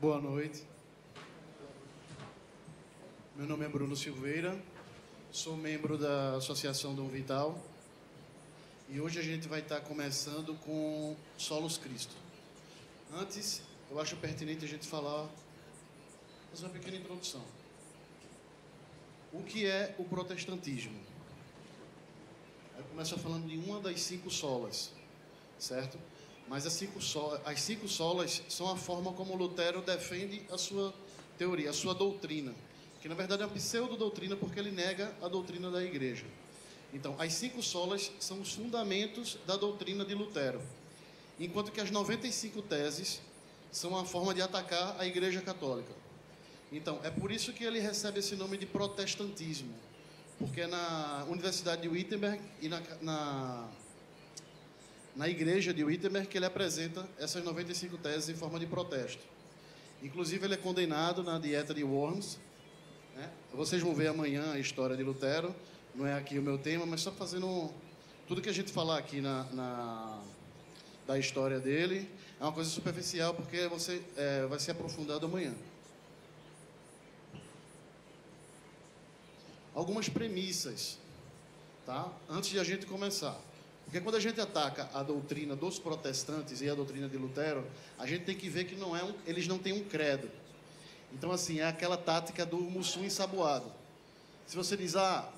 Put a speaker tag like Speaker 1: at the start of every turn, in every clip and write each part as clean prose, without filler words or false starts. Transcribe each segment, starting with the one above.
Speaker 1: Boa noite. Meu nome é Bruno Silveira, sou membro da Associação Dom Vital e hoje a gente vai estar começando com Solos Cristo. Antes, eu acho pertinente a gente fazer uma pequena introdução. O que é o protestantismo? Eu começo falando de uma das 5 solas, certo? Mas as cinco solas são a forma como Lutero defende a sua teoria, a sua doutrina, que na verdade é uma pseudo-doutrina porque ele nega a doutrina da igreja. Então, as 5 solas são os fundamentos da doutrina de Lutero, enquanto que as 95 teses são uma forma de atacar a igreja católica. Então, é por isso que ele recebe esse nome de protestantismo, porque na Universidade de Wittenberg e na igreja de Wittenberg que ele apresenta essas 95 teses em forma de protesto. Inclusive, ele é condenado na Dieta de Worms, né? Vocês vão ver amanhã a história de Lutero, não é aqui o meu tema, mas só fazendo tudo que a gente falar aqui da história dele, é uma coisa superficial, porque você vai ser aprofundado amanhã. Algumas premissas, tá? Antes de a gente começar. Porque quando a gente ataca a doutrina dos protestantes e a doutrina de Lutero, a gente tem que ver que eles não têm um credo. Então, assim, é aquela tática do mussum ensaboado. Se você diz,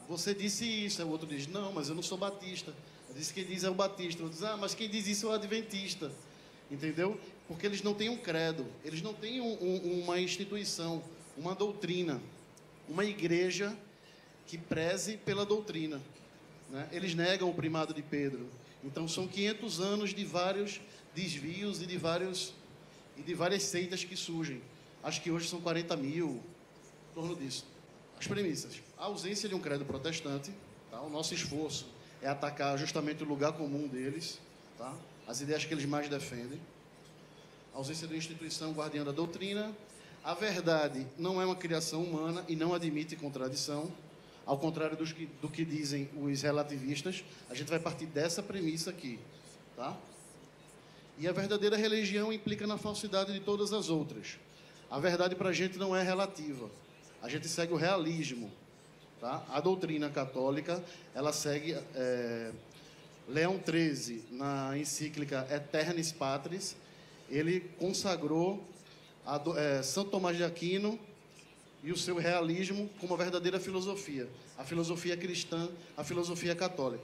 Speaker 1: você disse isso, aí o outro diz, não, mas eu não sou batista. Eu disse que quem diz é o batista. Eu diz, mas quem diz isso é o adventista. Entendeu? Porque eles não têm um credo, eles não têm uma instituição, uma doutrina, uma igreja que preze pela doutrina. Né? Eles negam o primado de Pedro. Então são 500 anos de vários desvios e de várias seitas que surgem. Acho que hoje são 40 mil, em torno disso. As premissas. A ausência de um credo protestante. Tá? O nosso esforço é atacar justamente o lugar comum deles. Tá? As ideias que eles mais defendem. A ausência de uma instituição guardiã da doutrina. A verdade não é uma criação humana e não admite contradição. Ao contrário do que dizem os relativistas, a gente vai partir dessa premissa aqui, tá? E a verdadeira religião implica na falsidade de todas as outras. A verdade para a gente não é relativa. A gente segue o realismo, tá? A doutrina católica, ela segue Leão XIII, na encíclica Aeternis Patris, ele consagrou Santo Tomás de Aquino e o seu realismo como a verdadeira filosofia, a filosofia cristã, a filosofia católica.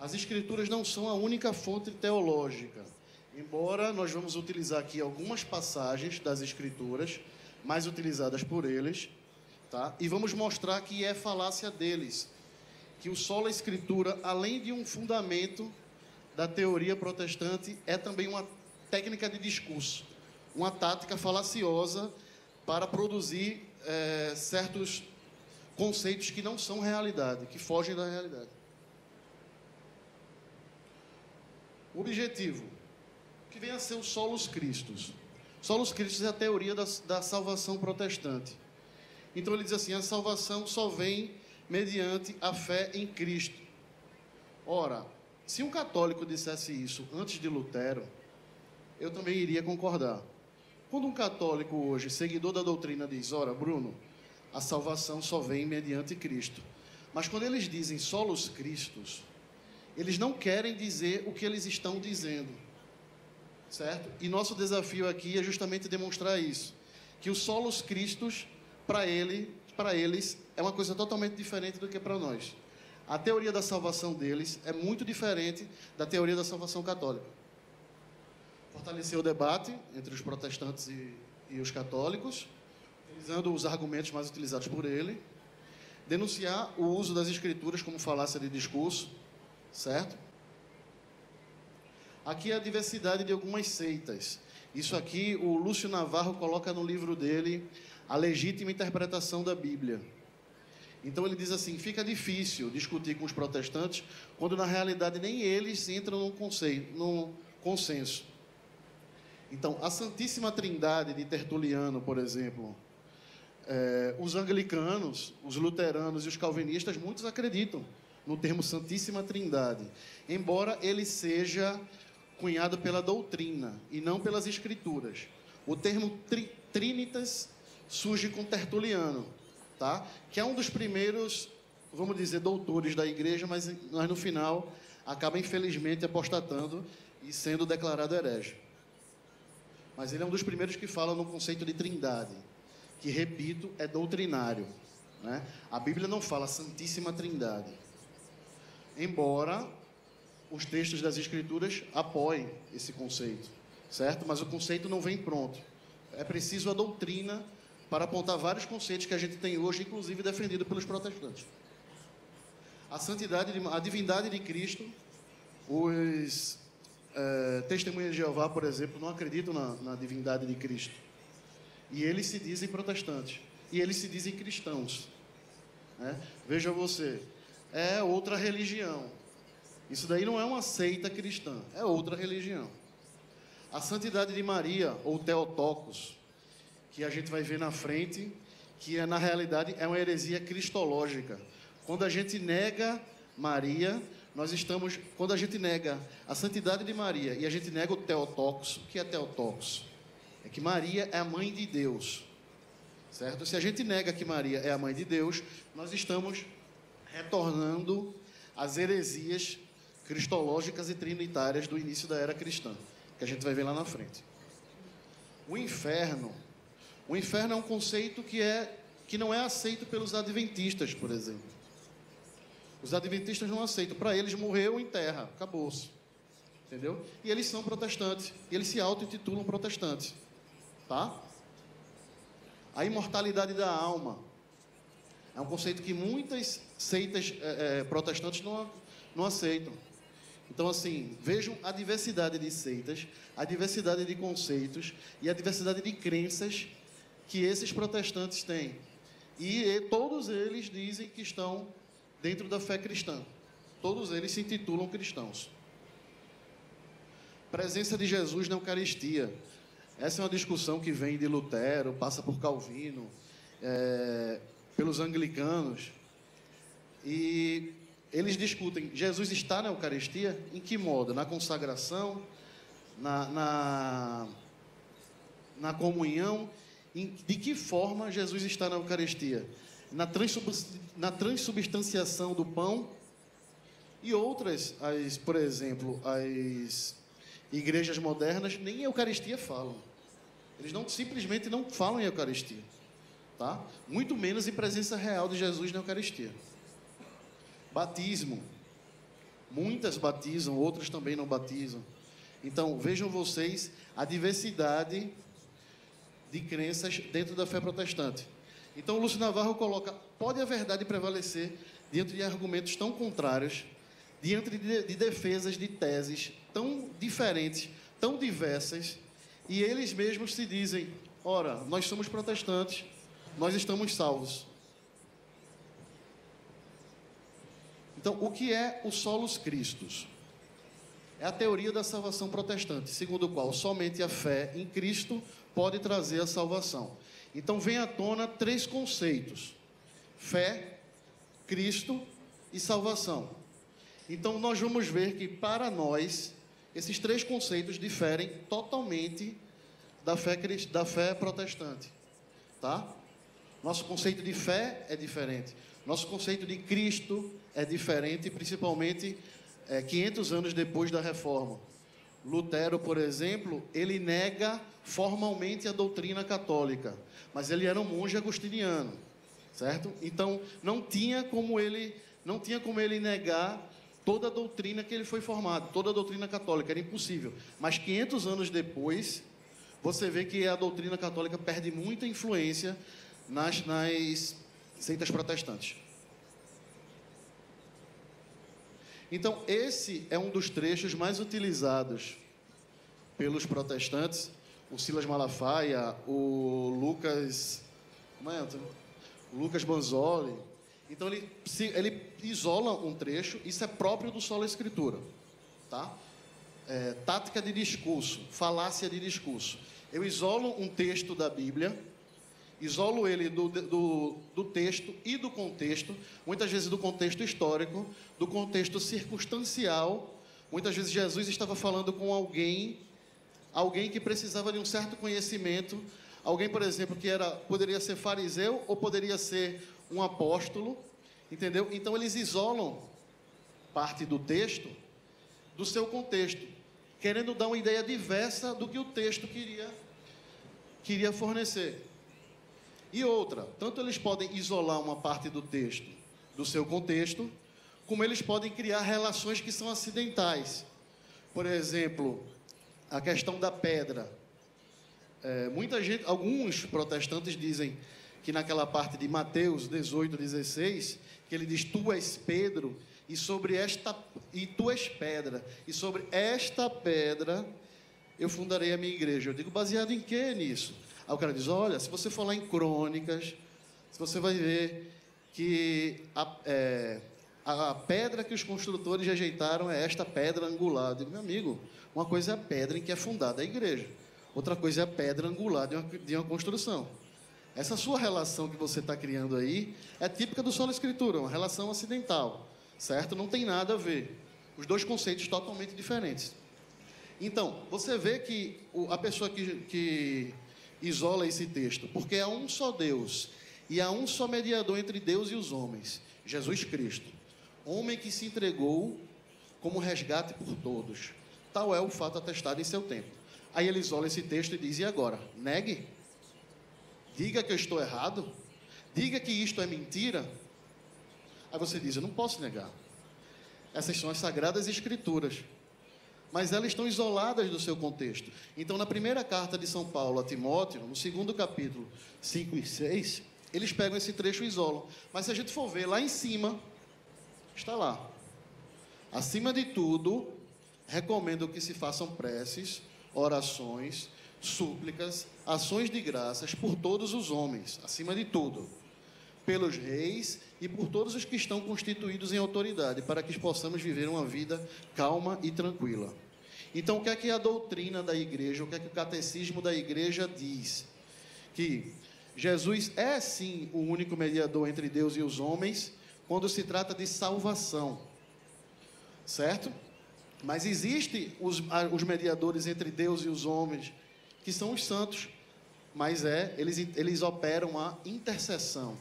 Speaker 1: As escrituras não são a única fonte teológica, embora nós vamos utilizar aqui algumas passagens das escrituras, mais utilizadas por eles, tá? E vamos mostrar que é falácia deles, que o sola escritura, além de um fundamento da teoria protestante, é também uma técnica de discurso, uma tática falaciosa para produzir certos conceitos que não são realidade, que fogem da realidade. O objetivo, que vem a ser o Solus Christus. Solus Christus é a teoria da salvação protestante. Então ele diz assim, a salvação só vem mediante a fé em Cristo. Ora, se um católico dissesse isso antes de Lutero, eu também iria concordar. Quando um católico hoje, seguidor da doutrina, diz, ora, Bruno, a salvação só vem mediante Cristo. Mas quando eles dizem solos Christus, eles não querem dizer o que eles estão dizendo. Certo? E nosso desafio aqui é justamente demonstrar isso. Que o solos Christus, para eles, é uma coisa totalmente diferente do que para nós. A teoria da salvação deles é muito diferente da teoria da salvação católica. Fortalecer o debate entre os protestantes e os católicos, utilizando os argumentos mais utilizados por ele. Denunciar o uso das escrituras como falácia de discurso, certo? Aqui é a diversidade de algumas seitas. Isso aqui o Lúcio Navarro coloca no livro dele, A Legítima Interpretação da Bíblia. Então ele diz assim, fica difícil discutir com os protestantes, quando na realidade nem eles entram num consenso. Então, a Santíssima Trindade de Tertuliano, por exemplo, os anglicanos, os luteranos e os calvinistas, muitos acreditam no termo Santíssima Trindade, embora ele seja cunhado pela doutrina e não pelas escrituras. O termo Trinitas surge com Tertuliano, tá? Que é um dos primeiros, vamos dizer, doutores da igreja, mas no final acaba infelizmente apostatando e sendo declarado herege. Mas ele é um dos primeiros que fala no conceito de trindade, que, repito, é doutrinário, né? A Bíblia não fala Santíssima Trindade, embora os textos das Escrituras apoiem esse conceito, certo? Mas o conceito não vem pronto. É preciso a doutrina para apontar vários conceitos que a gente tem hoje, inclusive defendido pelos protestantes. A santidade, a divindade de Cristo, os testemunhas de Jeová, por exemplo, não acreditam na divindade de Cristo. E eles se dizem protestantes. E eles se dizem cristãos, né? Veja você, é outra religião. Isso daí não é uma seita cristã, é outra religião. A santidade de Maria, ou Theotokos, que a gente vai ver na frente, que na realidade é uma heresia cristológica. Quando a gente nega Maria, quando a gente nega a santidade de Maria e a gente nega o Theotokos, o que é Theotokos? É que Maria é a mãe de Deus, certo? Se a gente nega que Maria é a mãe de Deus, nós estamos retornando às heresias cristológicas e trinitárias do início da era cristã, que a gente vai ver lá na frente. O inferno é um conceito que não é aceito pelos adventistas, por exemplo. Os adventistas não aceitam. Para eles, morreu em terra, acabou-se. Entendeu? E eles são protestantes. E eles se auto-intitulam protestantes. Tá? A imortalidade da alma é um conceito que muitas seitas protestantes não aceitam. Então, assim, vejam a diversidade de seitas, a diversidade de conceitos e a diversidade de crenças que esses protestantes têm. E todos eles dizem que estão dentro da fé cristã. Todos eles se intitulam cristãos. Presença de Jesus na Eucaristia. Essa é uma discussão que vem de Lutero, passa por Calvino, pelos anglicanos. E eles discutem, Jesus está na Eucaristia? Em que modo? Na consagração? Na comunhão? De que forma Jesus está na Eucaristia? Na transubstanciação do pão? E outras, por exemplo, as igrejas modernas, nem em Eucaristia falam. Eles simplesmente não falam em Eucaristia. Tá? Muito menos em presença real de Jesus na Eucaristia. Batismo. Muitas batizam, outras também não batizam. Então, vejam vocês a diversidade de crenças dentro da fé protestante. Então, Lúcio Navarro coloca, pode a verdade prevalecer diante de argumentos tão contrários, diante de defesas de teses tão diferentes, tão diversas, e eles mesmos se dizem, ora, nós somos protestantes, nós estamos salvos. Então, o que é o solus Christus? É a teoria da salvação protestante, segundo o qual somente a fé em Cristo pode trazer a salvação. Então, vem à tona 3 conceitos: fé, Cristo e salvação. Então, nós vamos ver que, para nós, esses 3 conceitos diferem totalmente da fé protestante. Tá? Nosso conceito de fé é diferente. Nosso conceito de Cristo é diferente, principalmente 500 anos depois da Reforma. Lutero, por exemplo, ele nega formalmente a doutrina católica, mas ele era um monge agostiniano, certo? Então, não tinha como ele negar toda a doutrina que ele foi formado, toda a doutrina católica, era impossível. Mas 500 anos depois, você vê que a doutrina católica perde muita influência nas seitas protestantes. Então, esse é um dos trechos mais utilizados pelos protestantes, o Silas Malafaia, o Lucas Banzoli. Então, ele isola um trecho, isso é próprio do Sola Escritura, tá? Tática de discurso, falácia de discurso. Eu isolo um texto da Bíblia, isolo ele do texto e do contexto, muitas vezes do contexto histórico, do contexto circunstancial. Muitas vezes Jesus estava falando com alguém que precisava de um certo conhecimento, Alguém, por exemplo, que poderia ser fariseu ou poderia ser um apóstolo, entendeu? Então, eles isolam parte do texto do seu contexto, querendo dar uma ideia diversa do que o texto queria fornecer. E outra, tanto eles podem isolar uma parte do texto do seu contexto, como eles podem criar relações que são acidentais. Por exemplo, a questão da pedra. Alguns protestantes dizem que naquela parte de Mateus 18, 16, que ele diz, tu és Pedro, e tu és pedra, e sobre esta pedra eu fundarei a minha igreja. Eu digo, baseado em quê nisso? Aí o cara diz, olha, se você for lá em Crônicas, você vai ver que a pedra que os construtores rejeitaram é esta pedra angular. Eu digo, meu amigo, uma coisa é a pedra em que é fundada a igreja, outra coisa é a pedra angular de uma construção. Essa sua relação que você está criando aí é típica do Sola Escritura, uma relação acidental, certo? Não tem nada a ver. Os dois conceitos totalmente diferentes. Então, você vê que a pessoa que isola esse texto, porque há um só Deus e há um só mediador entre Deus e os homens, Jesus Cristo, homem que se entregou como resgate por todos. Tal é o fato atestado em seu tempo. Aí ele isola esse texto e diz, e agora? Negue? Diga que eu estou errado? Diga que isto é mentira? Aí você diz, eu não posso negar. Essas são as Sagradas Escrituras. Mas elas estão isoladas do seu contexto. Então, na primeira carta de São Paulo a Timóteo, no segundo capítulo 5 e 6, eles pegam esse trecho e isolam. Mas se a gente for ver lá em cima, está lá. Acima de tudo, recomendo que se façam preces, orações, súplicas, ações de graças por todos os homens, acima de tudo, pelos reis e por todos os que estão constituídos em autoridade, para que possamos viver uma vida calma e tranquila. Então, o que é que a doutrina da igreja, o que é que o catecismo da igreja diz? Que Jesus é, sim, o único mediador entre Deus e os homens, quando se trata de salvação, certo? Mas existem os mediadores entre Deus e os homens, que são os santos, mas eles operam a intercessão,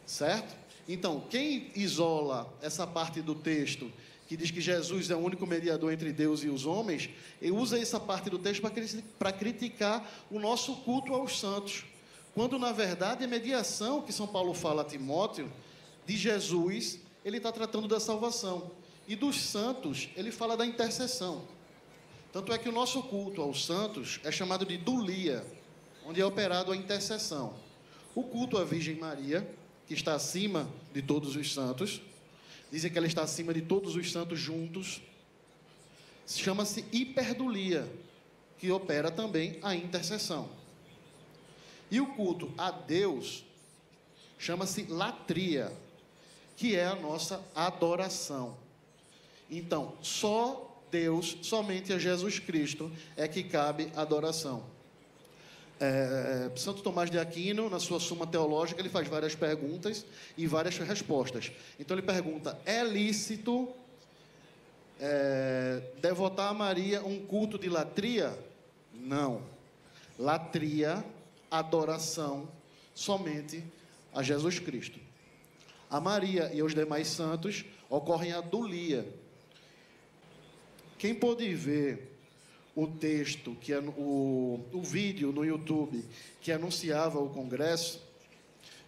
Speaker 1: certo? Então, quem isola essa parte do texto que diz que Jesus é o único mediador entre Deus e os homens, ele usa essa parte do texto para criticar o nosso culto aos santos, quando na verdade a mediação que São Paulo fala a Timóteo, de Jesus, ele está tratando da salvação, e dos santos ele fala da intercessão. Tanto é que o nosso culto aos santos é chamado de dulia, onde é operado a intercessão. O culto à Virgem Maria, que está acima de todos os santos, dizem que ela está acima de todos os santos juntos, chama-se hiperdulia, que opera também a intercessão. E o culto a Deus chama-se latria, que é a nossa adoração. Então, só Deus, somente a Jesus Cristo é que cabe adoração. Santo Tomás de Aquino, na sua Suma Teológica, ele faz várias perguntas e várias respostas. Então ele pergunta, é lícito devotar a Maria um culto de latria? Não. Latria, adoração, somente a Jesus Cristo. A Maria e aos demais santos ocorrem a dulia. Quem pôde ver o texto, que é o vídeo no YouTube que anunciava o congresso,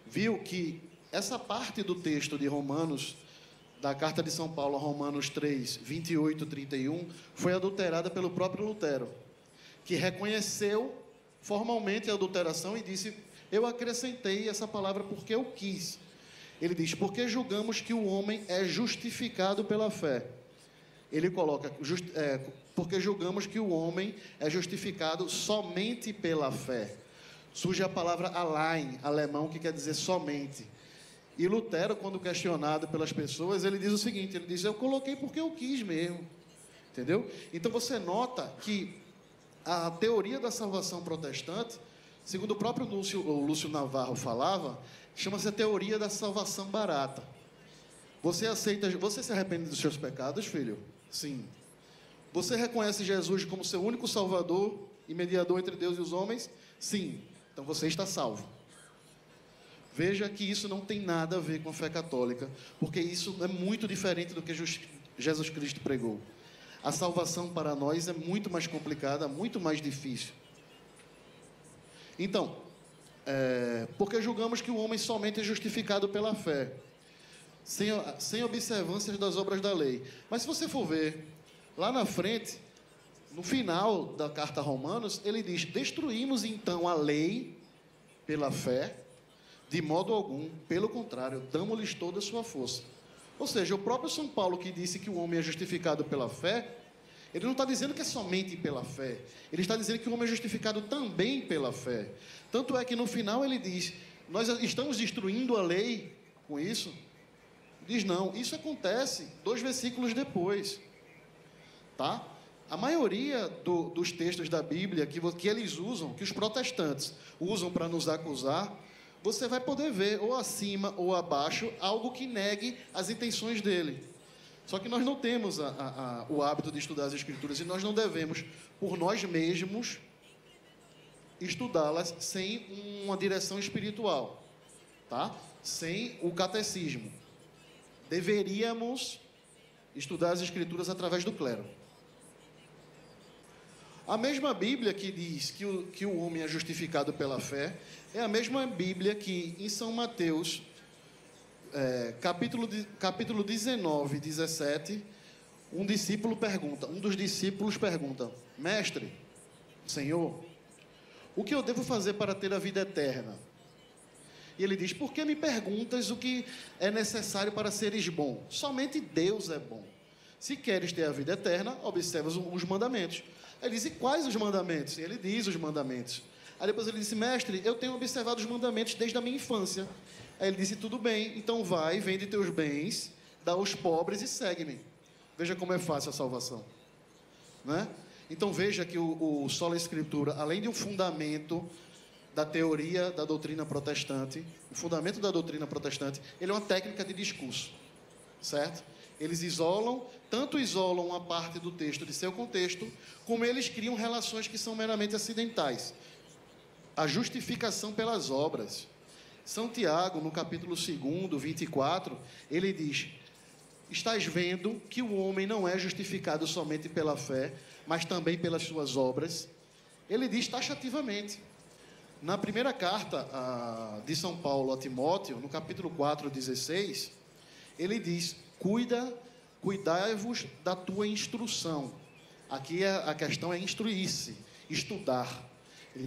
Speaker 1: viu que essa parte do texto de Romanos, da carta de São Paulo a Romanos 3, 28 e 31, foi adulterada pelo próprio Lutero, que reconheceu formalmente a adulteração e disse, eu acrescentei essa palavra porque eu quis. Ele diz, porque julgamos que o homem é justificado pela fé. Ele coloca, porque julgamos que o homem é justificado somente pela fé. Surge a palavra allein, alemão, que quer dizer somente. E Lutero, quando questionado pelas pessoas, ele diz o seguinte, ele diz, eu coloquei porque eu quis mesmo. Entendeu? Então você nota que a teoria da salvação protestante, segundo o próprio Lúcio Navarro falava, chama-se a teoria da salvação barata. Você se arrepende dos seus pecados, filho? Sim. Você reconhece Jesus como seu único Salvador e mediador entre Deus e os homens? Sim. Então você está salvo. Veja que isso não tem nada a ver com a fé católica, porque isso é muito diferente do que Jesus Cristo pregou. A salvação para nós é muito mais complicada, muito mais difícil. Então, porque julgamos que o homem somente é justificado pela fé, sem observâncias das obras da lei. Mas se você for ver, lá na frente, no final da carta a Romanos, ele diz: destruímos então a lei pela fé? De modo algum, pelo contrário, damos-lhes toda a sua força. Ou seja, o próprio São Paulo, que disse que o homem é justificado pela fé, ele não está dizendo que é somente pela fé. Ele está dizendo que o homem é justificado também pela fé. Tanto é que no final ele diz: nós estamos destruindo a lei com isso? Diz não, isso acontece 2 versículos depois. Tá? A maioria dos textos da Bíblia que eles usam, que os protestantes usam para nos acusar, você vai poder ver, ou acima ou abaixo, algo que negue as intenções dele. Só que nós não temos o hábito de estudar as Escrituras, e nós não devemos, por nós mesmos, estudá-las sem uma direção espiritual, tá? Sem o catecismo. Deveríamos estudar as Escrituras através do clero. A mesma Bíblia que diz que o homem é justificado pela fé é a mesma Bíblia que, em São Mateus, capítulo 19, 17, um dos discípulos pergunta: Mestre, Senhor, o que eu devo fazer para ter a vida eterna? E ele diz: por que me perguntas o que é necessário para seres bom? Somente Deus é bom. Se queres ter a vida eterna, observa os mandamentos. Ele diz: e quais os mandamentos? E ele diz os mandamentos. Aí depois ele disse: mestre, eu tenho observado os mandamentos desde a minha infância. Aí ele disse: tudo bem, então vai, vende teus bens, dá aos pobres e segue-me. Veja como é fácil a salvação, né? Então veja que o Sola Escritura, além de um fundamento da teoria da doutrina protestante, o fundamento da doutrina protestante, ele é uma técnica de discurso, certo? Eles tanto isolam uma parte do texto de seu contexto, como eles criam relações que são meramente acidentais. A justificação pelas obras. São Tiago, no capítulo 2, 24, ele diz: estás vendo que o homem não é justificado somente pela fé, mas também pelas suas obras. Ele diz taxativamente. Na primeira carta de São Paulo a Timóteo, no capítulo 4, 16, ele diz: cuidai-vos da tua instrução. Aqui a questão é instruir-se, estudar.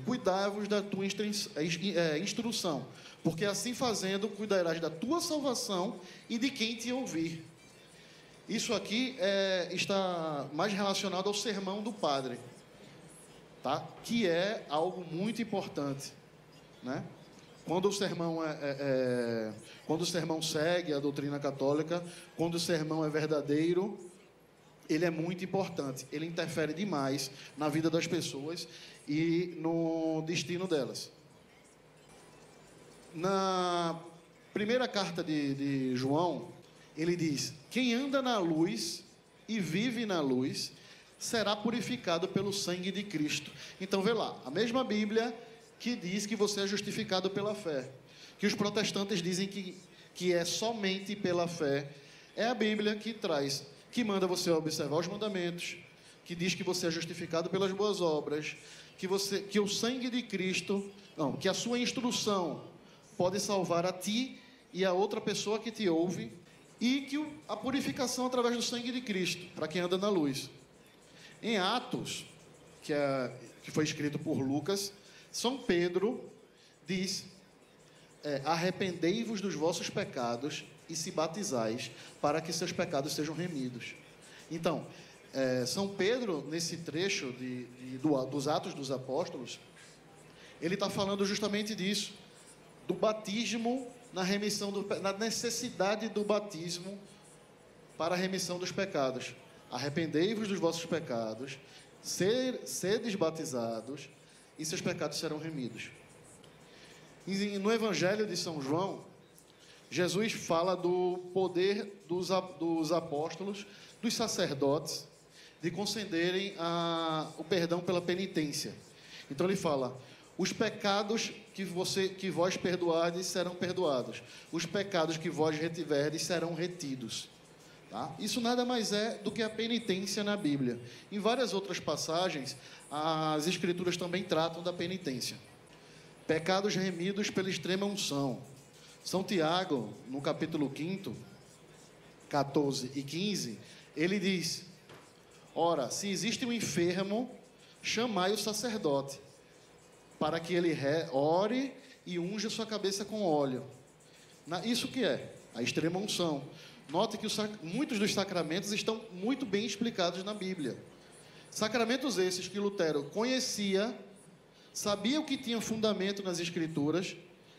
Speaker 1: Cuidai-vos da tua instrução, porque assim fazendo, cuidarás da tua salvação e de quem te ouvir. Isso aqui está mais relacionado ao sermão do padre, tá? Que é algo muito importante, né? Quando o sermão segue a doutrina católica, quando o sermão é verdadeiro, ele é muito importante. Ele interfere demais na vida das pessoas e no destino delas. Na primeira carta de João, ele diz: quem anda na luz e vive na luz será purificado pelo sangue de Cristo. Então, vê lá, a mesma Bíblia que diz que você é justificado pela fé, que os protestantes dizem que é somente pela fé, é a Bíblia que manda você observar os mandamentos, que diz que você é justificado pelas boas obras, que o sangue de Cristo, que a sua instrução pode salvar a ti e a outra pessoa que te ouve, e que a purificação através do sangue de Cristo, para quem anda na luz. Em Atos, que foi escrito por Lucas, São Pedro diz: arrependei-vos dos vossos pecados e se batizais, para que seus pecados sejam remidos. Então, São Pedro, nesse trecho dos Atos dos Apóstolos, ele está falando justamente disso, do batismo na necessidade do batismo para a remissão dos pecados. Arrependei-vos dos vossos pecados, sedes batizados, e seus pecados serão remidos. E no Evangelho de São João, Jesus fala do poder dos apóstolos, dos sacerdotes, de concederem o perdão pela penitência. Então ele fala: os pecados que vós perdoardes serão perdoados, os pecados que vós retiverdes serão retidos. Tá? Isso nada mais é do que a penitência na Bíblia. Em várias outras passagens, as Escrituras também tratam da penitência. Pecados remidos pela extrema unção. São Tiago, no capítulo 5, 14 e 15, ele diz: ora, se existe um enfermo, chamai o sacerdote, para que ele ore e unja sua cabeça com óleo. Isso que é a extrema unção. Note que muitos dos sacramentos estão muito bem explicados na Bíblia. Sacramentos esses que Lutero conhecia, sabia o que tinha fundamento nas Escrituras,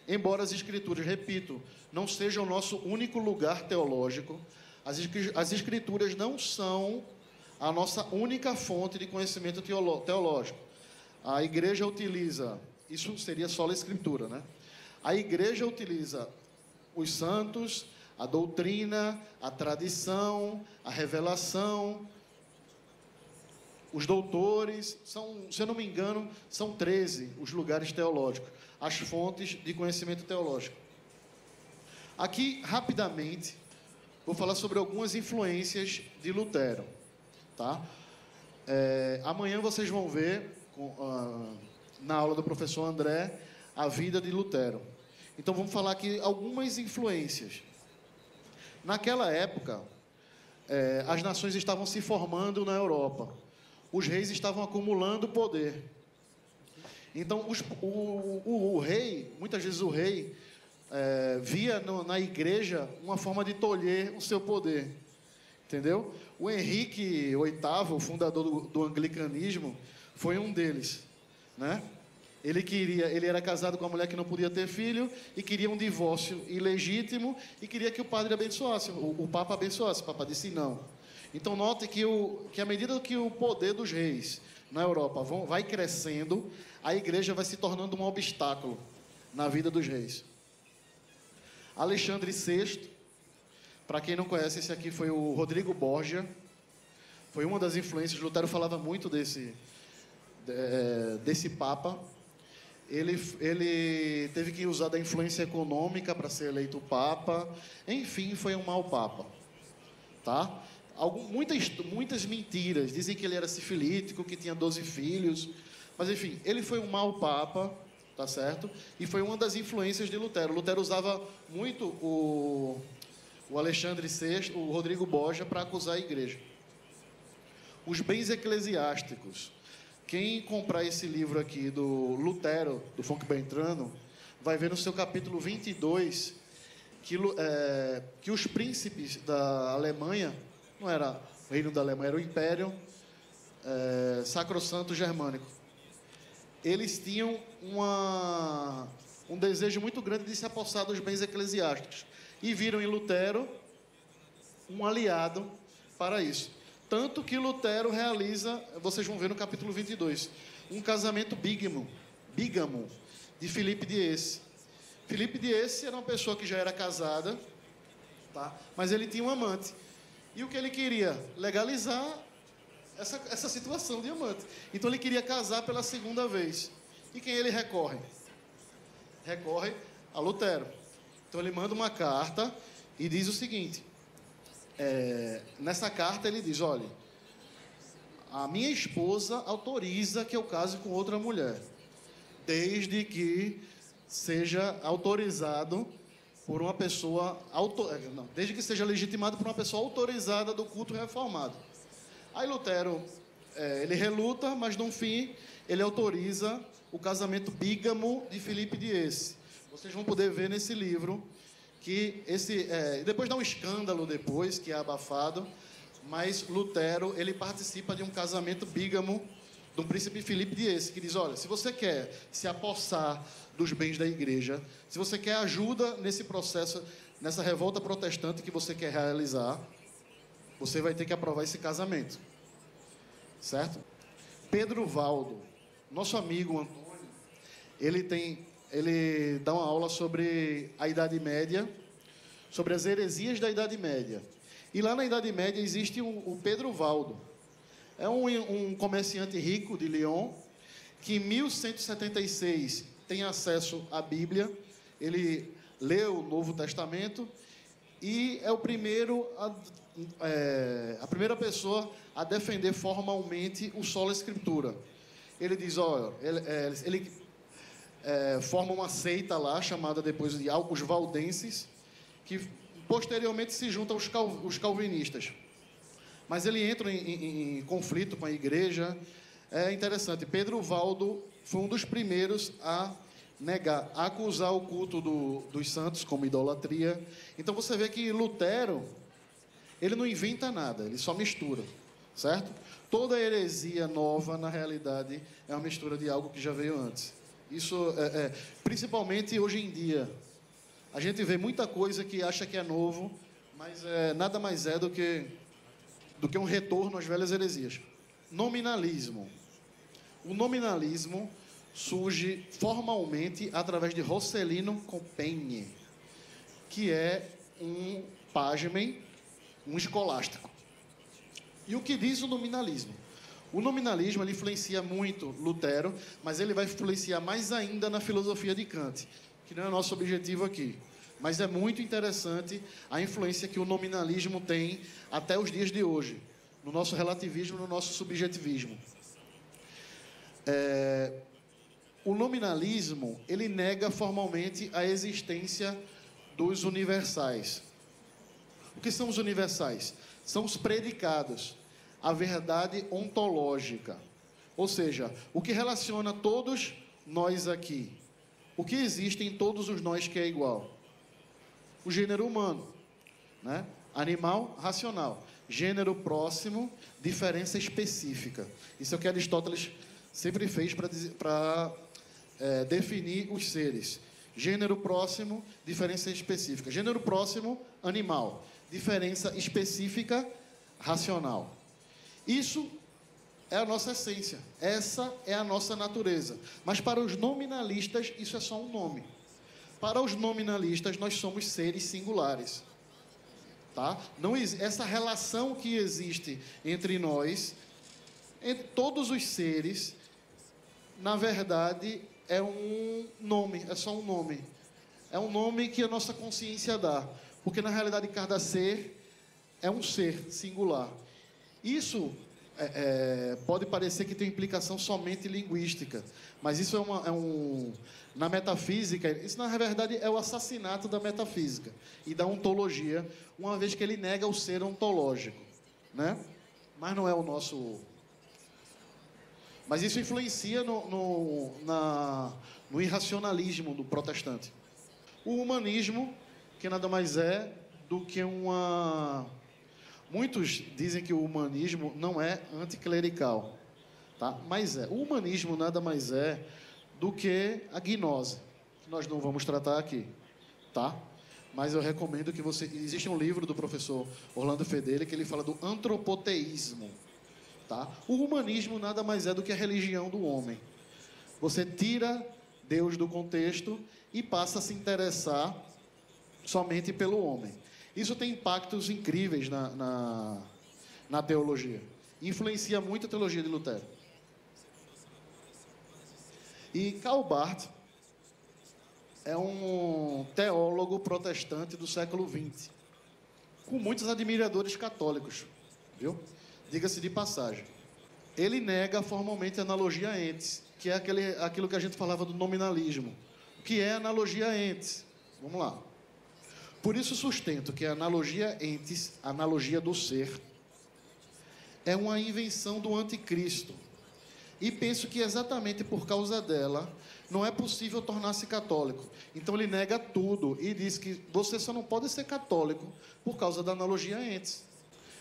Speaker 1: embora as Escrituras, repito, não sejam o nosso único lugar teológico. As Escrituras não são a nossa única fonte de conhecimento teológico. A igreja utiliza, isso seria só a Escritura, né? A igreja utiliza os santos, a doutrina, a tradição, a revelação, os doutores, se eu não me engano, são 13 os lugares teológicos, as fontes de conhecimento teológico. Aqui, rapidamente, vou falar sobre algumas influências de Lutero, tá? Amanhã vocês vão ver, na aula do professor André, a vida de Lutero. Então, vamos falar aqui algumas influências. Naquela época, as nações estavam se formando na Europa. Os reis estavam acumulando poder. Então, o rei, muitas vezes o rei, via na igreja uma forma de tolher o seu poder. Entendeu? O Henrique VIII, o fundador do anglicanismo, foi um deles, né? Ele era casado com uma mulher que não podia ter filho e queria um divórcio ilegítimo e queria que o padre abençoasse, o Papa abençoasse. O Papa disse não. Então, note que à medida que o poder dos reis na Europa vai crescendo, a igreja vai se tornando um obstáculo na vida dos reis. Alexandre VI, para quem não conhece, esse aqui foi o Rodrigo Borgia, foi uma das influências. Lutero falava muito desse Papa. Ele teve que usar da influência econômica para ser eleito Papa. Enfim, foi um mau Papa, tá? Muitas mentiras. Dizem que ele era sifilítico, que tinha 12 filhos. Mas, enfim, ele foi um mau Papa, tá certo? E foi uma das influências de Lutero. Lutero usava muito o Alexandre VI, o Rodrigo Borgia, para acusar a igreja. Os bens eclesiásticos. Quem comprar esse livro aqui do Lutero, do Fonck Beltrano, vai ver no seu capítulo 22 que os príncipes da Alemanha, não era o reino da Alemanha, era o Império Sacrosanto Germânico. Eles tinham um desejo muito grande de se apossar dos bens eclesiásticos e viram em Lutero um aliado para isso. Tanto que Lutero realiza, vocês vão ver no capítulo 22, um casamento bígamo de Filipe de Esse. Filipe de Esse era uma pessoa que já era casada, tá? Mas ele tinha um amante. E o que ele queria? Legalizar essa situação de amante. Então ele queria casar pela segunda vez. E quem ele recorre? Recorre a Lutero. Então ele manda uma carta e diz o seguinte... nessa carta ele diz: olha, a minha esposa autoriza que eu case com outra mulher, desde que seja autorizado por uma pessoa desde que seja legitimado por uma pessoa autorizada do culto reformado. Aí Lutero ele reluta, mas no fim ele autoriza o casamento bígamo de Filipe de Esse. Vocês vão poder ver nesse livro que depois dá um escândalo depois, que é abafado, mas Lutero, ele participa de um casamento bígamo do príncipe Filipe de Esse, que diz: olha, se você quer se apossar dos bens da igreja, se você quer ajuda nesse processo, nessa revolta protestante que você quer realizar, você vai ter que aprovar esse casamento. Certo? Pedro Valdo, nosso amigo Antônio, ele dá uma aula sobre a Idade Média, sobre as heresias da Idade Média. E lá na Idade Média existe o Pedro Valdo. É um comerciante rico de Lyon, que em 1176 tem acesso à Bíblia, ele lê o Novo Testamento e é o primeiro a primeira pessoa a defender formalmente o sola escritura. Ele diz, olha, ele forma uma seita lá, chamada depois de os valdenses, que posteriormente se junta aos calvinistas. Mas ele entra em conflito com a igreja. É interessante, Pedro Valdo foi um dos primeiros a negar, a acusar o culto dos santos como idolatria. Então você vê que Lutero, ele não inventa nada, ele só mistura, certo? Toda heresia nova, na realidade, é uma mistura de algo que já veio antes. Isso, principalmente hoje em dia, a gente vê muita coisa que acha que é novo, mas nada mais é do que um retorno às velhas heresias. Nominalismo. O nominalismo surge formalmente através de Roscelino Compegne, que é um pasmem, um escolástico. E o que diz o nominalismo? O nominalismo ele influencia muito Lutero, mas ele vai influenciar mais ainda na filosofia de Kant, que não é o nosso objetivo aqui. Mas é muito interessante a influência que o nominalismo tem até os dias de hoje, no nosso relativismo, no nosso subjetivismo. O nominalismo, ele nega formalmente a existência dos universais. O que são os universais? São os predicados, a verdade ontológica. Ou seja, o que relaciona todos nós aqui. O que existe em todos os nós que é igual? O gênero humano, né? Animal, racional. Gênero próximo, diferença específica. Isso é o que Aristóteles sempre fez para definir os seres. Gênero próximo, diferença específica. Gênero próximo, animal. Diferença específica, racional. Isso é a nossa essência. Essa é a nossa natureza. Mas para os nominalistas, isso é só um nome. Para os nominalistas, nós somos seres singulares. Tá? Não, essa relação que existe entre nós, entre todos os seres, na verdade, é um nome, é só um nome. É um nome que a nossa consciência dá. Porque, na realidade, cada ser é um ser singular. Isso pode parecer que tem implicação somente linguística, mas isso na metafísica, isso, na verdade, é o assassinato da metafísica e da ontologia, uma vez que ele nega o ser ontológico, né? Mas não é o nosso... Mas isso influencia no irracionalismo do protestante. O humanismo, que nada mais é do que uma... Muitos dizem que o humanismo não é anticlerical, tá? Mas o humanismo nada mais é do que a gnose, que nós não vamos tratar aqui, tá? Mas eu recomendo que você... Existe um livro do professor Orlando Fedeli que ele fala do antropoteísmo, tá? O humanismo nada mais é do que a religião do homem. Você tira Deus do contexto e passa a se interessar somente pelo homem. Isso tem impactos incríveis na teologia. Influencia muito a teologia de Lutero. E Karl Barth é um teólogo protestante do século XX, com muitos admiradores católicos, viu? Diga-se de passagem. Ele nega formalmente a analogia entes, que é aquilo que a gente falava do nominalismo. O que é analogia entes? Vamos lá. Por isso sustento que a analogia entes, a analogia do ser, é uma invenção do anticristo. E penso que exatamente por causa dela não é possível tornar-se católico. Então ele nega tudo e diz que você só não pode ser católico por causa da analogia entes.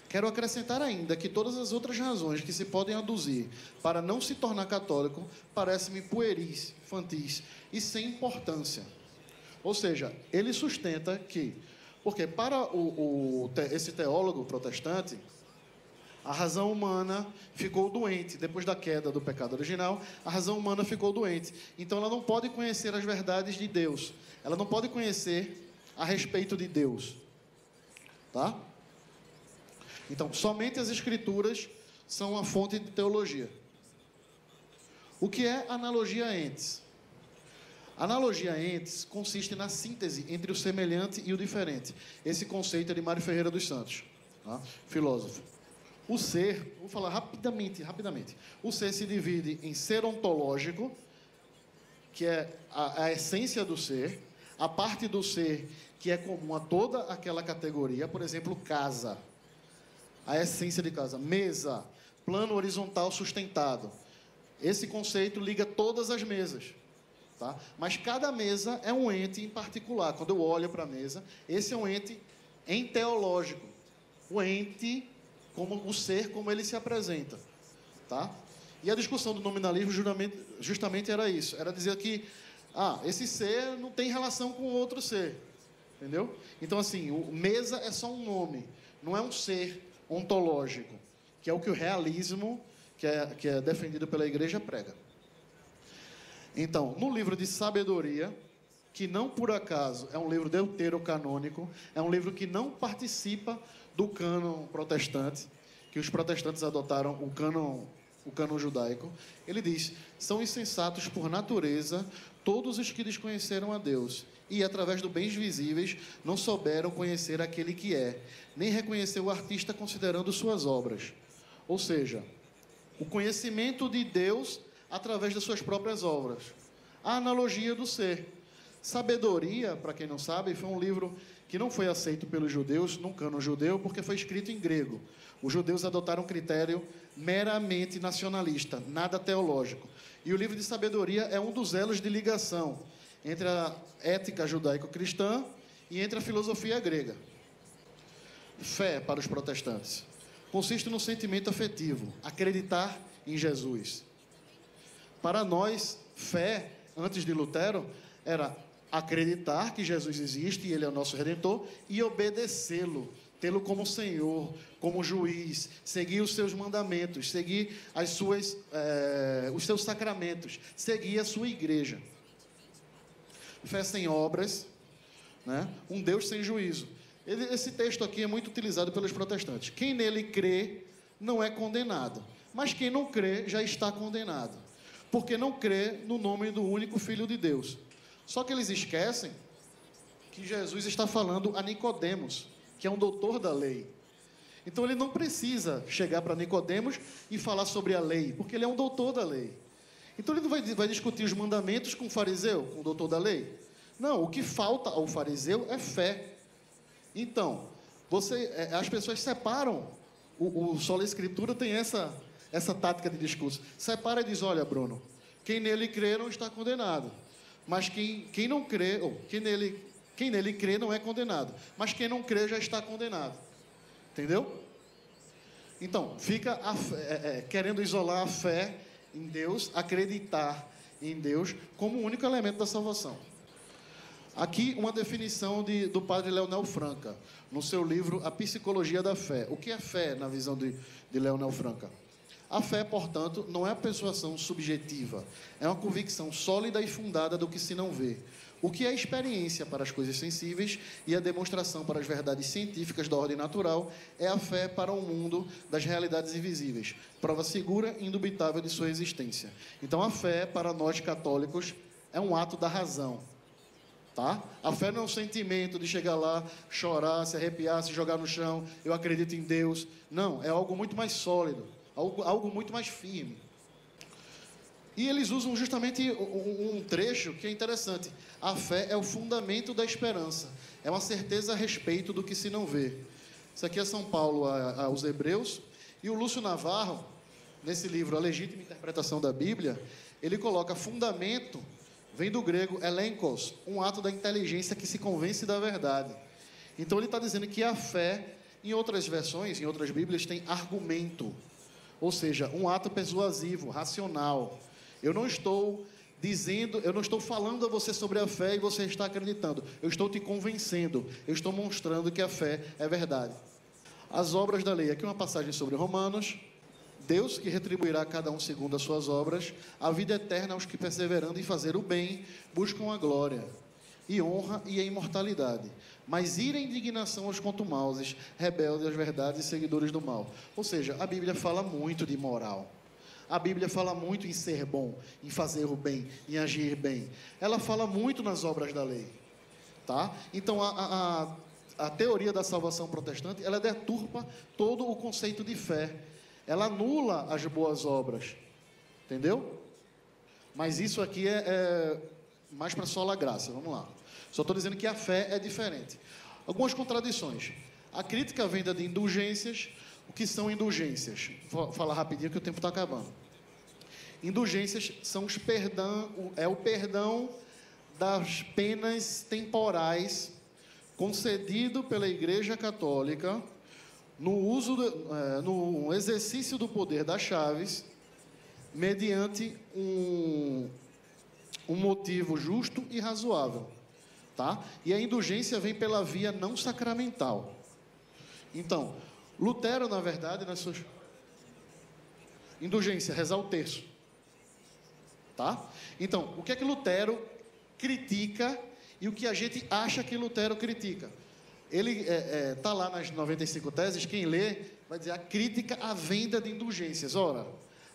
Speaker 1: Quero acrescentar ainda que todas as outras razões que se podem aduzir para não se tornar católico parecem-me pueris, infantis e sem importância. Ou seja, ele sustenta que, porque para esse teólogo protestante, a razão humana ficou doente. Depois da queda do pecado original, a razão humana ficou doente. Então ela não pode conhecer as verdades de Deus. Ela não pode conhecer a respeito de Deus. Tá? Então, somente as Escrituras são uma fonte de teologia. O que é analogia entes? Analogia entes consiste na síntese entre o semelhante e o diferente. Esse conceito é de Mário Ferreira dos Santos, tá? Filósofo. O ser, vou falar rapidamente. O ser se divide em ser ontológico, que é a essência do ser, a parte do ser que é comum a toda aquela categoria, por exemplo, casa, a essência de casa, mesa, plano horizontal sustentado. Esse conceito liga todas as mesas. Tá? Mas cada mesa é um ente em particular. Quando eu olho para a mesa, esse é um ente enteológico. O ente, como o ser, como ele se apresenta. Tá? E a discussão do nominalismo justamente era isso. Era dizer que esse ser não tem relação com o outro ser. Entendeu? Então, assim, mesa é só um nome. Não é um ser ontológico. Que é o que o realismo, que é defendido pela igreja, prega. Então, no livro de sabedoria, que não por acaso é um livro deuterocanônico, é um livro que não participa do cânon protestante, que os protestantes adotaram o cânon judaico, ele diz: são insensatos por natureza todos os que desconheceram a Deus, e através dos bens visíveis não souberam conhecer aquele que é, nem reconhecer o artista considerando suas obras. Ou seja, o conhecimento de Deus através das suas próprias obras. A analogia do ser. Sabedoria, para quem não sabe, foi um livro que não foi aceito pelos judeus, num cânon judeu, porque foi escrito em grego. Os judeus adotaram um critério meramente nacionalista, nada teológico. E o livro de sabedoria é um dos elos de ligação entre a ética judaico-cristã e entre a filosofia grega. Fé, para os protestantes, consiste no sentimento afetivo, acreditar em Jesus. Para nós, fé, antes de Lutero, era acreditar que Jesus existe e Ele é o nosso Redentor e obedecê-lo, tê-lo como Senhor, como juiz, seguir os seus mandamentos, seguir os seus sacramentos, seguir a sua igreja. Fé sem obras, né? Um Deus sem juízo. Esse texto aqui é muito utilizado pelos protestantes. Quem nele crê não é condenado, mas quem não crê já está condenado, porque não crê no nome do único Filho de Deus. Só que eles esquecem que Jesus está falando a Nicodemos, que é um doutor da lei. Então ele não precisa chegar para Nicodemos e falar sobre a lei, porque ele é um doutor da lei. Então ele não vai discutir os mandamentos com o fariseu, com o doutor da lei. Não, o que falta ao fariseu é fé. Então, as pessoas separam, o Sola Escritura tem essa tática de discurso. Separa e diz: olha, Bruno, quem nele crê não está condenado. Mas quem não crê, quem nele crê não é condenado. Mas quem não crê já está condenado. Entendeu? Então, fica querendo isolar a fé em Deus, acreditar em Deus como o único elemento da salvação. Aqui uma definição do padre Leonel Franca, no seu livro A Psicologia da Fé. O que é fé na visão de Leonel Franca? A fé, portanto, não é a persuasão subjetiva, é uma convicção sólida e fundada do que se não vê. O que é experiência para as coisas sensíveis e a demonstração para as verdades científicas da ordem natural é a fé para o mundo das realidades invisíveis, prova segura e indubitável de sua existência. Então, a fé, para nós católicos, é um ato da razão. Tá? A fé não é um sentimento de chegar lá, chorar, se arrepiar, se jogar no chão, eu acredito em Deus. Não, é algo muito mais sólido, algo muito mais firme. E eles usam justamente um trecho que é interessante. A fé é o fundamento da esperança. É uma certeza a respeito do que se não vê. Isso aqui é São Paulo aos Hebreus. E o Lúcio Navarro, nesse livro A Legítima Interpretação da Bíblia, ele coloca fundamento, vem do grego elenkos, um ato da inteligência que se convence da verdade. Então ele está dizendo que a fé, em outras versões, em outras Bíblias, tem argumento. Ou seja, um ato persuasivo, racional. Eu não estou falando a você sobre a fé e você está acreditando. Eu estou te convencendo. Eu estou mostrando que a fé é verdade. As obras da lei. Aqui uma passagem sobre Romanos. Deus que retribuirá a cada um segundo as suas obras, a vida eterna aos que, perseverando em fazer o bem, buscam a glória. e honra e a imortalidade. Mas ira e indignação aos contumazes, rebeldes às verdades e seguidores do mal. Ou seja, a Bíblia fala muito de moral. A Bíblia fala muito em ser bom, em fazer o bem, em agir bem. Ela fala muito nas obras da lei. Tá? Então, a teoria da salvação protestante, ela deturpa todo o conceito de fé. Ela anula as boas obras. Entendeu? Mas isso aqui é mais para sola graça. Vamos lá. Só estou dizendo que a fé é diferente. Algumas contradições. A crítica vem de indulgências. O que são indulgências? Vou falar rapidinho que o tempo está acabando. Indulgências são o perdão das penas temporais concedido pela Igreja Católica no exercício do poder das chaves, mediante um motivo justo e razoável. Tá? E a indulgência vem pela via não sacramental. Então, Lutero, na verdade, nas suas... Indulgência, rezar o terço. Tá? Então, o que é que Lutero critica e o que a gente acha que Lutero critica? Ele está lá nas 95 teses, quem lê vai dizer a crítica à venda de indulgências. Ora,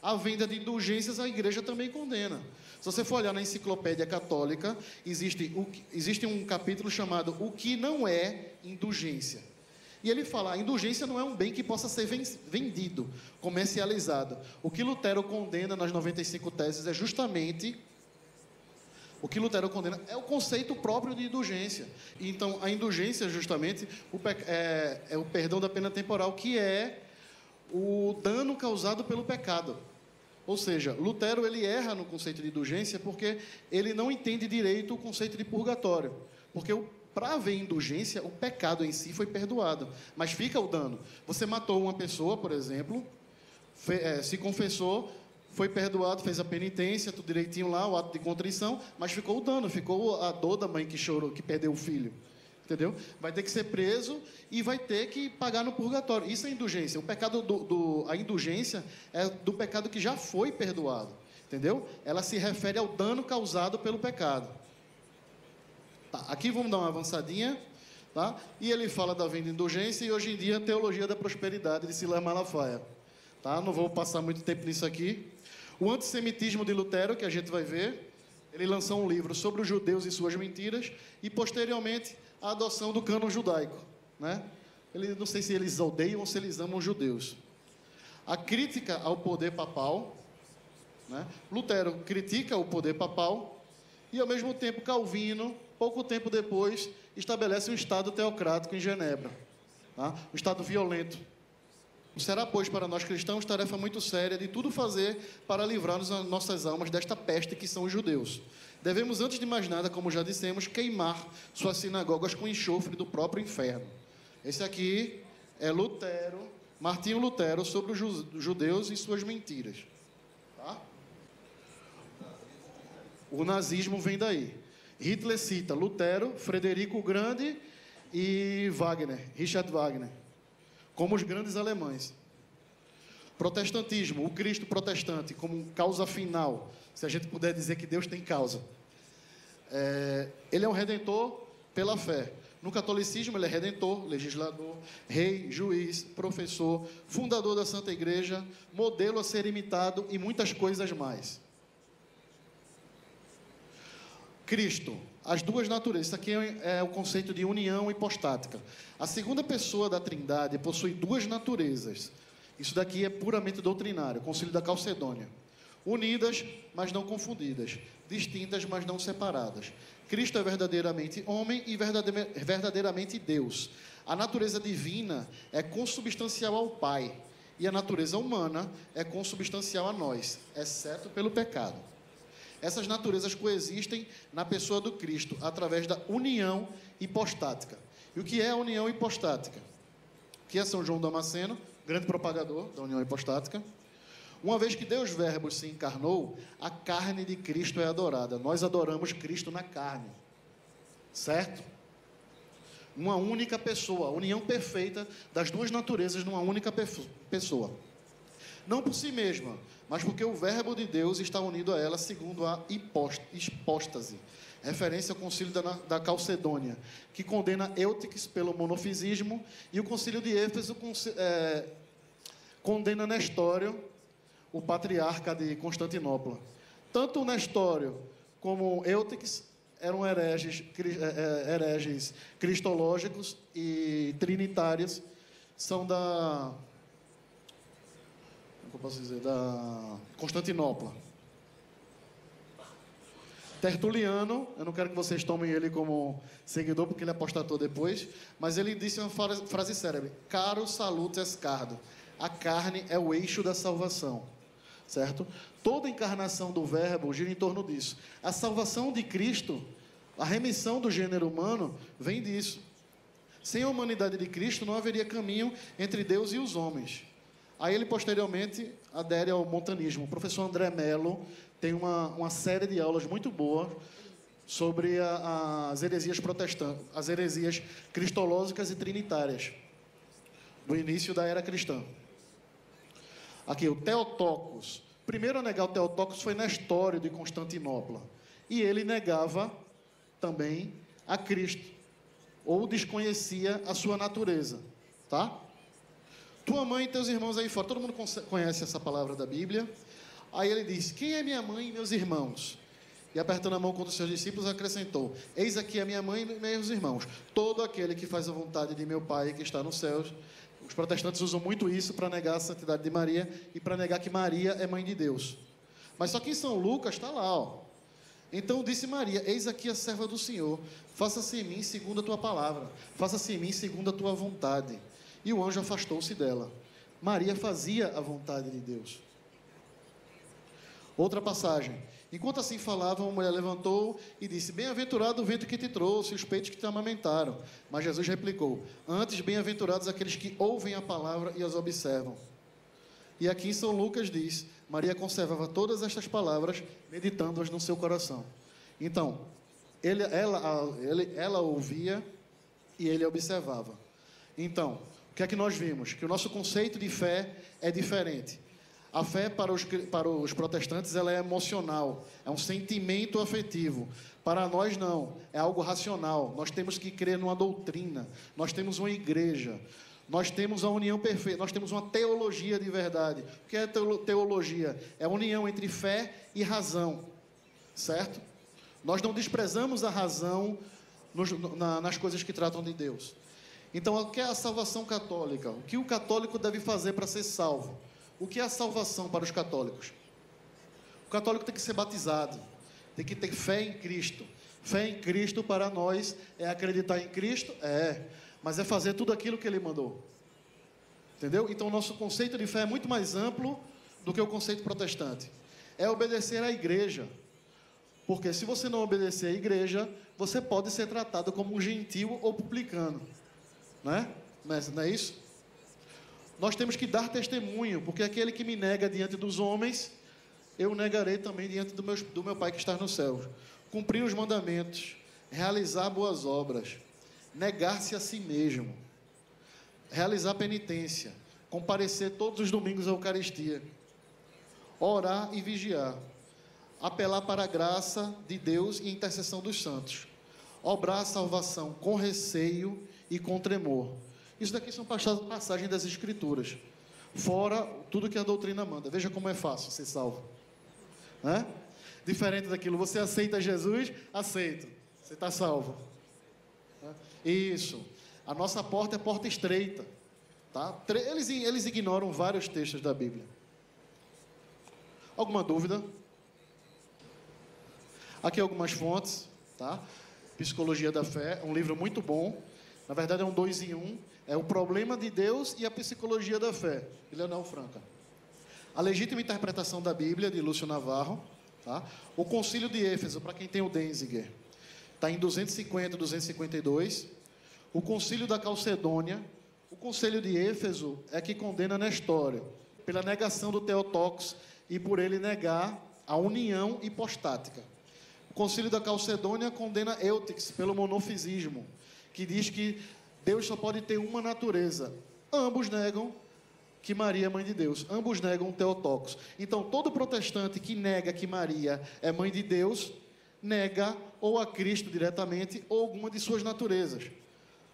Speaker 1: a venda de indulgências a igreja também condena. Se você for olhar na enciclopédia católica, existe um capítulo chamado O que não é indulgência. E ele fala, a indulgência não é um bem que possa ser vendido, comercializado. O que Lutero condena nas 95 teses é justamente... O que Lutero condena é o conceito próprio de indulgência. Então, a indulgência, justamente, é o perdão da pena temporal, que é o dano causado pelo pecado. Ou seja, Lutero ele erra no conceito de indulgência porque ele não entende direito o conceito de purgatório. Porque para haver indulgência, o pecado em si foi perdoado, mas fica o dano. Você matou uma pessoa, por exemplo, se confessou, foi perdoado, fez a penitência, tudo direitinho lá, o ato de contrição, mas ficou o dano, ficou a dor da mãe que chorou, que perdeu o filho. Entendeu? Vai ter que ser preso e vai ter que pagar no purgatório. Isso é indulgência. O pecado a indulgência é do pecado que já foi perdoado. Entendeu? Ela se refere ao dano causado pelo pecado. Tá, aqui vamos dar uma avançadinha. Tá? E ele fala da venda de indulgência e hoje em dia a teologia da prosperidade de Silas Malafaia. Tá? Não vou passar muito tempo nisso aqui. O antissemitismo de Lutero, que a gente vai ver. Ele lançou um livro sobre os judeus e suas mentiras. E posteriormente... a adoção do cânon judaico, né? Não sei se eles odeiam ou se eles amam os judeus. A crítica ao poder papal, né? Lutero critica o poder papal e, ao mesmo tempo, Calvino, pouco tempo depois, estabelece um Estado teocrático em Genebra, tá? Um Estado violento. Será, pois, para nós cristãos, tarefa muito séria de tudo fazer para livrar-nos as nossas almas desta peste que são os judeus. Devemos, antes de mais nada, como já dissemos, queimar suas sinagogas com enxofre do próprio inferno. Esse aqui é Lutero, Martinho Lutero, sobre os judeus e suas mentiras. Tá? O nazismo vem daí. Hitler cita Lutero, Frederico o Grande e Wagner, Richard Wagner, como os grandes alemães. Protestantismo, o Cristo protestante como causa final, se a gente puder dizer que Deus tem causa. Ele é um redentor pela fé. No catolicismo, ele é redentor, legislador, rei, juiz, professor, fundador da Santa Igreja, modelo a ser imitado e muitas coisas mais. Cristo, as duas naturezas. Isso aqui é o conceito de união hipostática. A segunda pessoa da Trindade possui duas naturezas. Isso daqui é puramente doutrinário, Concílio da Calcedônia. Unidas, mas não confundidas. Distintas, mas não separadas. Cristo é verdadeiramente homem e verdadeiramente Deus. A natureza divina é consubstancial ao Pai. E a natureza humana é consubstancial a nós, exceto pelo pecado. Essas naturezas coexistem na pessoa do Cristo, através da união hipostática. E o que é a união hipostática? Que é São João Damasceno, grande propagador da união hipostática. Uma vez que Deus Verbo se encarnou, a carne de Cristo é adorada. Nós adoramos Cristo na carne. Certo? Uma única pessoa, a união perfeita das duas naturezas numa única pessoa. Não por si mesma, mas porque o Verbo de Deus está unido a ela segundo a hipóstase, referência ao concílio da Calcedônia, que condena Eutiques pelo monofisismo, e o concílio de Éfeso condena Nestório, o patriarca de Constantinopla. Tanto Nestório como Eutiques eram hereges cristológicos e trinitários, são da Constantinopla. Tertuliano, eu não quero que vocês tomem ele como seguidor, porque ele apostatou depois, mas ele disse uma frase célebre: Caro salutes cardo, a carne é o eixo da salvação, certo? Toda a encarnação do verbo gira em torno disso. A salvação de Cristo, a remissão do gênero humano, vem disso. Sem a humanidade de Cristo, não haveria caminho entre Deus e os homens. Aí ele, posteriormente, adere ao montanismo. O professor André Mello tem uma série de aulas muito boa sobre as heresias protestantes, as heresias cristológicas e trinitárias, do início da era cristã. Aqui, o Theotokos. Primeiro a negar o Theotokos foi Nestório de Constantinopla. E ele negava também a Cristo, ou desconhecia a sua natureza, tá? Tua mãe e teus irmãos aí fora. Todo mundo conhece essa palavra da Bíblia. Aí ele diz: quem é minha mãe e meus irmãos? E apertando a mão contra os seus discípulos, acrescentou: eis aqui a minha mãe e meus irmãos. Todo aquele que faz a vontade de meu Pai que está nos céus. Os protestantes usam muito isso para negar a santidade de Maria e para negar que Maria é mãe de Deus. Mas só que em São Lucas está lá, ó. Então disse Maria: eis aqui a serva do Senhor, faça-se em mim segundo a tua palavra, faça-se em mim segundo a tua vontade. E o anjo afastou-se dela. Maria fazia a vontade de Deus. Outra passagem. Enquanto assim falavam, a mulher levantou e disse: bem-aventurado o vento que te trouxe, os peitos que te amamentaram. Mas Jesus replicou: antes, bem-aventurados aqueles que ouvem a palavra e as observam. E aqui em São Lucas diz: Maria conservava todas estas palavras, meditando-as no seu coração. Então, ela ouvia e ele observava. Então, o que é que nós vimos? Que o nosso conceito de fé é diferente. A fé para os protestantes ela é emocional, é um sentimento afetivo. Para nós não, é algo racional. Nós temos que crer numa doutrina, nós temos uma igreja, nós temos a união perfeita, nós temos uma teologia de verdade. O que é teologia? É a união entre fé e razão, certo? Nós não desprezamos a razão nas coisas que tratam de Deus. Então, o que é a salvação católica? O que o católico deve fazer para ser salvo? O que é a salvação para os católicos? O católico tem que ser batizado, tem que ter fé em Cristo. Fé em Cristo para nós é acreditar em Cristo? Mas é fazer tudo aquilo que Ele mandou. Entendeu? Então, o nosso conceito de fé é muito mais amplo do que o conceito protestante. É obedecer à igreja. Porque se você não obedecer à igreja, você pode ser tratado como um gentil ou publicano. Não é isso? Nós temos que dar testemunho, porque aquele que me nega diante dos homens, eu negarei também diante do meu Pai que está nos céus. Cumprir os mandamentos, realizar boas obras, negar-se a si mesmo, realizar penitência, comparecer todos os domingos à Eucaristia, orar e vigiar, apelar para a graça de Deus e intercessão dos santos, obrar a salvação com receio e com tremor. Isso daqui são passagens das Escrituras, fora tudo que a doutrina manda. Veja como é fácil ser salvo, né? Diferente daquilo, você aceita Jesus, aceito, você está salvo, né? Isso, a nossa porta é porta estreita, tá? Eles ignoram vários textos da Bíblia. Alguma dúvida? Aqui algumas fontes, tá? Psicologia da Fé, um livro muito bom. Na verdade é um 2 em 1. É o problema de Deus e a psicologia da fé, de Leonel Franca. A legítima interpretação da Bíblia, de Lúcio Navarro. Tá? O Concílio de Éfeso, para quem tem o Denzinger, está em 250, 252. O Concílio da Calcedônia. O Concílio de Éfeso é que condena Nestório, pela negação do Theotokos e por ele negar a união hipostática. O Concílio da Calcedônia condena Eutiques pelo monofisismo, que diz que Deus só pode ter uma natureza. Ambos negam que Maria é mãe de Deus. Ambos negam o Theotokos. Então, todo protestante que nega que Maria é mãe de Deus, nega ou a Cristo diretamente ou alguma de suas naturezas.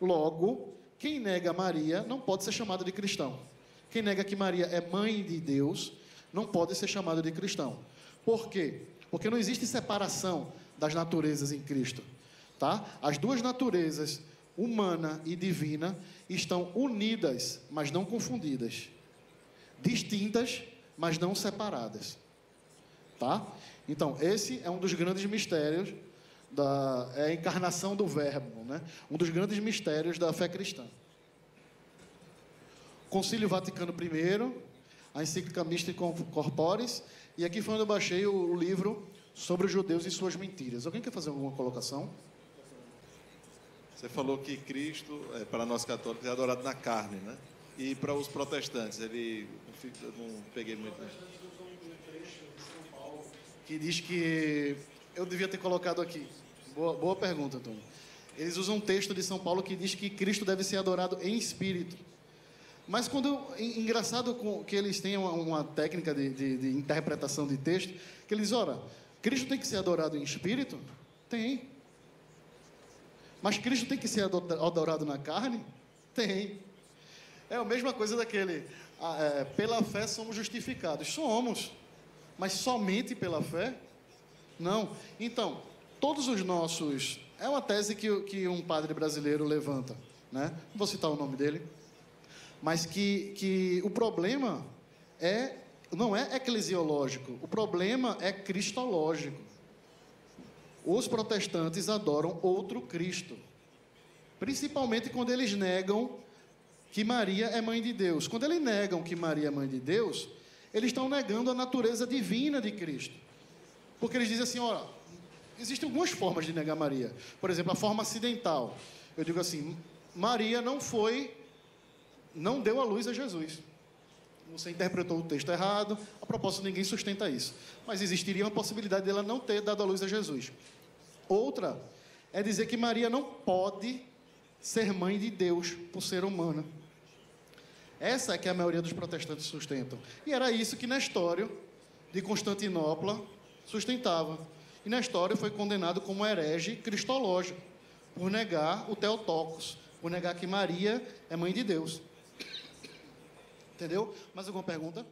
Speaker 1: Logo, quem nega Maria não pode ser chamado de cristão. Quem nega que Maria é mãe de Deus não pode ser chamado de cristão. Por quê? Porque não existe separação das naturezas em Cristo. Tá? As duas naturezas, humana e divina, estão unidas, mas não confundidas. Distintas, mas não separadas. Tá? Então, esse é um dos grandes mistérios é a encarnação do Verbo, né? Um dos grandes mistérios da fé cristã. Concílio Vaticano I, a encíclica Mystica Corporis, e aqui foi onde eu baixei o livro sobre os judeus e suas mentiras. Alguém quer fazer alguma colocação?
Speaker 2: Você falou que Cristo, para nós católicos, é adorado na carne, né? E para os protestantes, eu não peguei muito.
Speaker 1: Que diz que... Eu devia ter colocado aqui. Boa pergunta, Antônio. Eles usam um texto de São Paulo que diz que Cristo deve ser adorado em espírito. Mas engraçado que eles têm uma técnica de interpretação de texto, que eles, ora, Cristo tem que ser adorado em espírito? Tem. Mas Cristo tem que ser adorado na carne? Tem. É a mesma coisa daquele, pela fé somos justificados. Somos. Mas somente pela fé? Não. Então, todos os nossos... É uma tese que um padre brasileiro levanta, né? Não vou citar o nome dele. Mas que o problema não é eclesiológico. O problema é cristológico. Os protestantes adoram outro Cristo. Principalmente quando eles negam que Maria é mãe de Deus. Quando eles negam que Maria é mãe de Deus, eles estão negando a natureza divina de Cristo. Porque eles dizem assim, olha, existem algumas formas de negar Maria. Por exemplo, a forma acidental. Eu digo assim, Maria não deu à luz a Jesus. Você interpretou o texto errado, a propósito, ninguém sustenta isso. Mas existiria uma possibilidade dela não ter dado à luz a Jesus. Outra é dizer que Maria não pode ser mãe de Deus por ser humana. Essa é que a maioria dos protestantes sustentam. E era isso que Nestório, de Constantinopla, sustentava. E Nestório foi condenado como herege cristológico, por negar o Theotokos, por negar que Maria é mãe de Deus. Entendeu? Mais alguma pergunta?